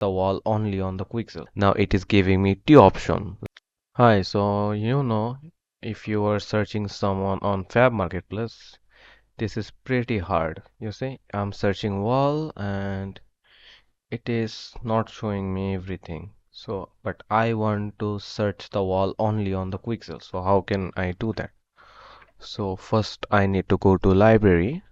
the wall only on the Quixel. Now it is giving me two options. Hi, so if you are searching someone on Fab Marketplace, this is pretty hard. You see, I'm searching wall and it is not showing me everything. So, but I want to search the wall only on the Quixel. So how can I do that? So first I need to go to library.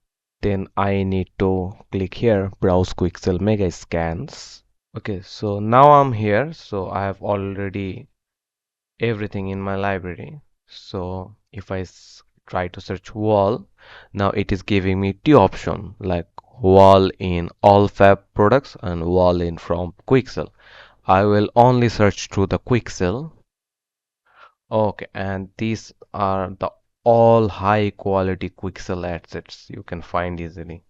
Then I need to click here, browse Quixel Megascans. Okay, so now I'm here. So I have already everything in my library. So if I try to search wall, now it is giving me two options like wall in all fab products and wall in from Quixel. I will only search through the Quixel. Okay, and these are the all high quality Quixel assets you can find easily.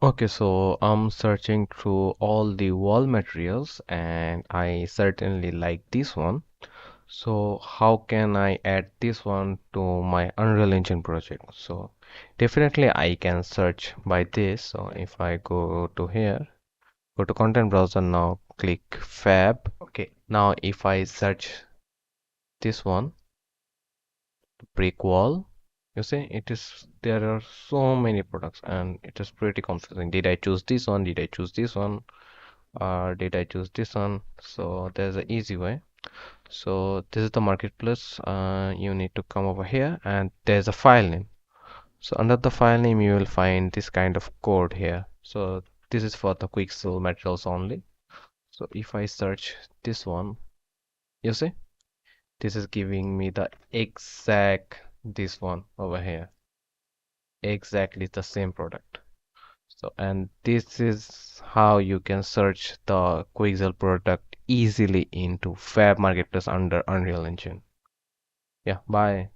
Okay, so I'm searching through all the wall materials and I certainly like this one. So how can I add this one to my Unreal Engine project? So definitely I can search by this. So if I go to here, go to content browser now, click Fab. Okay, now if I search this one, brick wall, you see it is there are so many products and it is pretty confusing. Did I choose this one? Did I choose this one? Or did I choose this one? So there's an easy way. So this is the marketplace. You need to come over here and there's a file name. So under the file name you will find this kind of code here. So this is for the Quixel materials only. So if I search this one, you see this is giving me the exact this one over here. Exactly the same product. So and this is how you can search the Quixel product easily into Fab Marketplace under Unreal Engine. Yeah, bye.